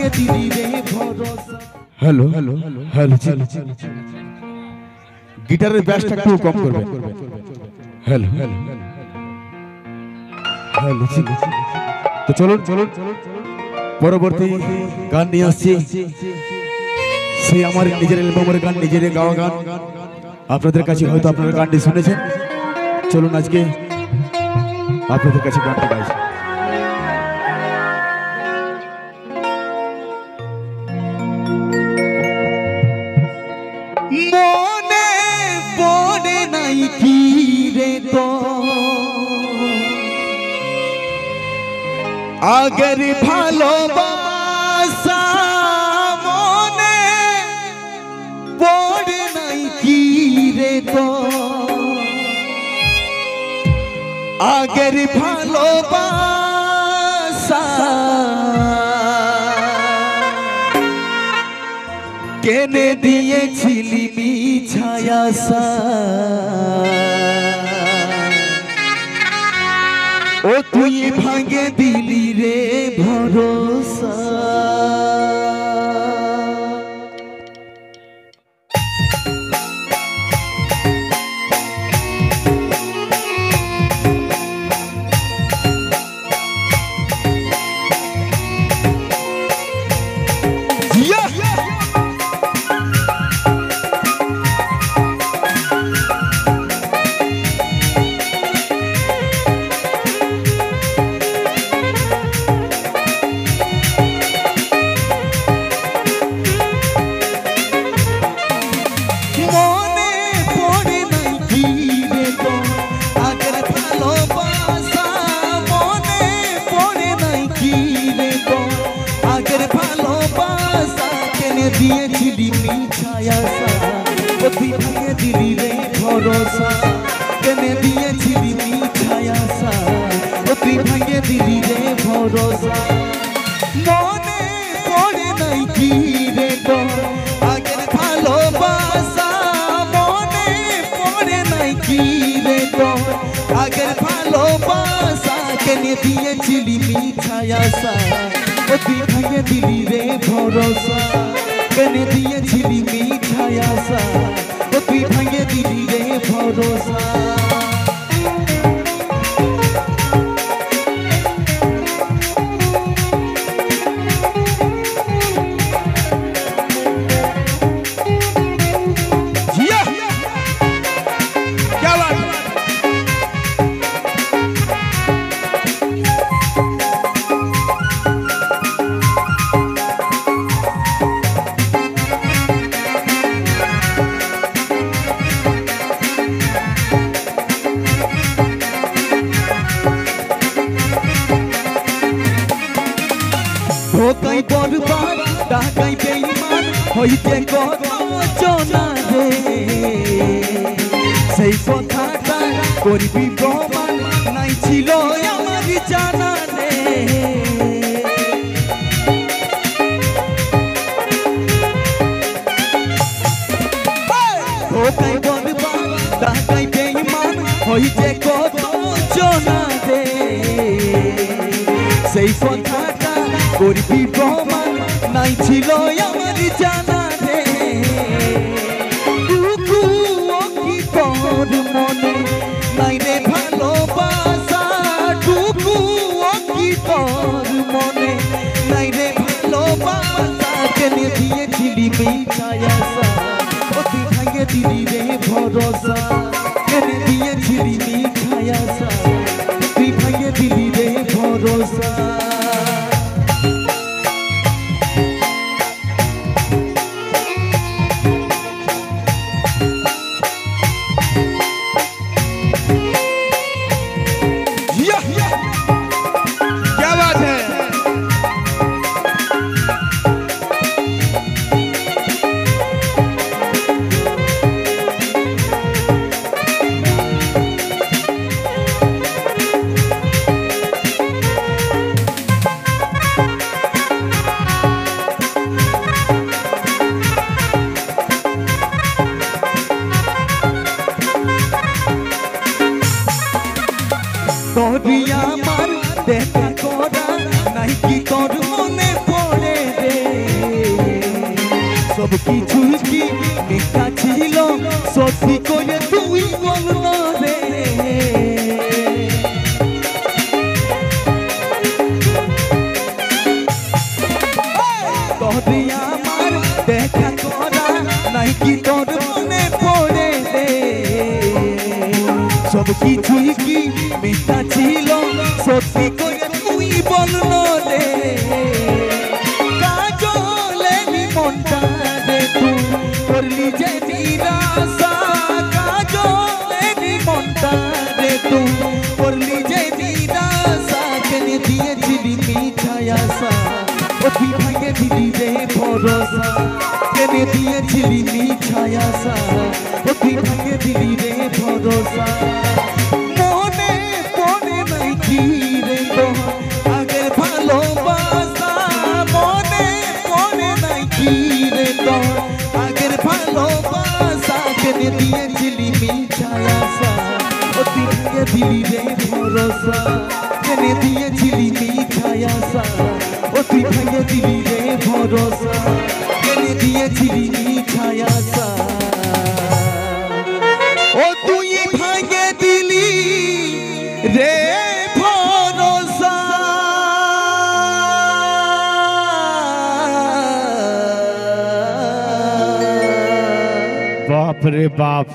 ভাঙে দিলি রে ভরসা। হ্যালো হ্যালো হ্যালো গিটারের ব্যাসটা একটু কম করবে। হ্যালো হ্যালো হ্যালো তো চলুন চলুন পরবর্তী গান নিয়ে আসছি। সেই আমার নিজের অ্যালবামের গান, নিজের গাওয়া গান। আপনাদের কাছে হয়তো আপনারা গানটি শুনেছেন। চলুন আজকে আপনাদের কাছে গানটা গাইছি। মনে পড়ে নাই কি রে তো আগের ভালোবাসা, মনে পড়ে নাই কি রে তো আগের ভালোবাসা, কেনে দিয়েছিলি মিছায় আশা। ও তুই ভাঙে দিলি রে ভরসা। দিয়েছিলি মিছায় আশা, ও তুই ভাঙে দিলি রে ভরসা। কেনে দিয়েছিলি মিছায় আশা, ও তুই ভাঙে দিলি রে ভরসা। মনে পড়ে নাই কি রে তো আগের ভালোবাসা, মনে পড়ে নাই কি রে তো আগের ভালোবাসা। কেনে দিয়েছিলি মিছায় আশা, ও তুই ভাঙে দিলি রে ভরসা। কেনে দিয়েছিলি মিছায় আশা, ও তুই ভাঙে দিলি রে ভরসা। ধোকাই বরবাদ ডাকাই বেঈমান হইতে কত জনা রে, সেই কথাটা করবি প্রমাণ নাই ছিল আমার জানা রে। ধোকাই বরবাদ ডাকাই বেঈমান হইতে কত জনা রে, সেই কথাটা করবি প্রমাণ নাই ছিল আমার জানা রে। টুকু কি তোর মনে নাই রে ভালোবাসা, টুকু কি তোর মনে নাই রে ভালোবাসা। কেনে দিয়েছিলি মিছায় আশা, ও তুই ভাঙে দিলি রে ভরসা। কেনে দিয়েছিলি মিছায় আশা, তুই ভাঙে দিলি রে ভরসা। সব কিছুই কি মিথ্যা ছিল সত্যি করে তুই বল না রে তোরে আমার দেখা করা নাই কি তোর মনে পড়ে রে সব কিছুই কি মিথ্যা ছিল সত্যি করে তুই বল না রে কাজলে মনটা রে তুই করলি যে নিরাশা কাজলে মনটা রে তুই করলি যে নিরাশা কেনে দিয়েছিলি মিঠাই আশা ও তুই ভাঙে দিলি রে ভরসা কেনে দিয়েছিলি মিঠাই আশা ও তুই ভাঙে দিলি রে ভরসা মনে পড়ে নাই কি রে আগের ভালোবাসা মনে পড়ে নাই কি রে আগের ভালোবাসা কেনে দিয়েছিলি মিঠাই আশা ও তুই ভাঙে দিলি রে ভরসা কেনে দিয়েছিলি মিঠাই আশা ও তুই ভাঙে দিলি রে ভরসা কেনে দিয়েছিলি মিঠাই আশা ও তুই ভাঙে দিলি রে ভরসা বাপ রে বাপ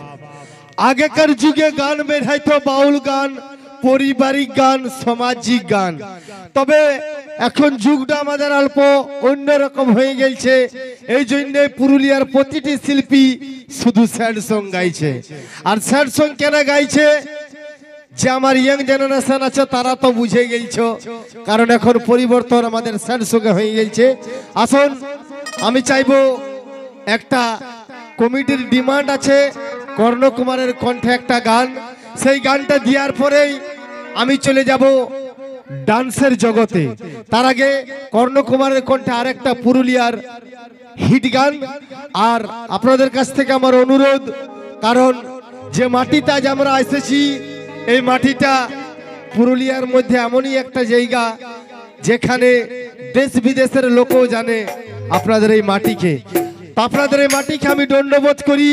আগেকার যুগে গান বের হইতো বাউল গান পারিবারিক গান সামাজিক গান তবে এখন যুগটা আমাদের অল্প অন্যরকম হয়ে গেছে এই জন্য পুরুলিয়ার প্রতিটি শিল্পী শুধু স্যাড সং গাইছে আর স্যাড সং কেন গাইছে যে আমার ইয়াং জেনারেশন আছে তারা তো বুঝে গেছো কারণ এখন পরিবর্তন আমাদের স্যাড সঙ্গে হয়ে গেছে আসুন আমি চাইবো একটা কমিটির ডিমান্ড আছে কর্ণ কুমারের কণ্ঠে একটা গান সেই গানটা দেওয়ার পরেই আমি চলে যাব ডান্সের জগতে তার আগে কর্ণ কুমারের কণ্ঠে আরেকটা পুরুলিয়ার হিট গান আর আপনাদের কাছ থেকে আমার অনুরোধ কারণ যে মাটিতে আজ আমরা এসেছি এই মাটিটা পুরুলিয়ার মধ্যে এমনই একটা জায়গা যেখানে দেশ বিদেশের লোকও জানে আপনাদের এই মাটিকে আপনাদের এই মাটিকে আমি দণ্ডবোধ করি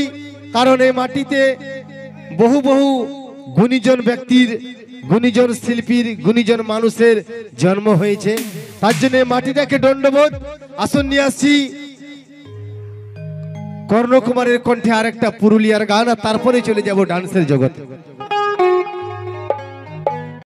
কারণ এই মাটিতে বহু বহু গুণীজন ব্যক্তির গুণীজন শিল্পীর গুণীজন মানুষের জন্ম হয়েছে তার জন্য মাটিটাকে দণ্ডবোধ আসন নিয়ে আসছি কর্ণ কুমারের কণ্ঠে আরেকটা পুরুলিয়ার গান আর তারপরে চলে যাব ডান্সের জগতে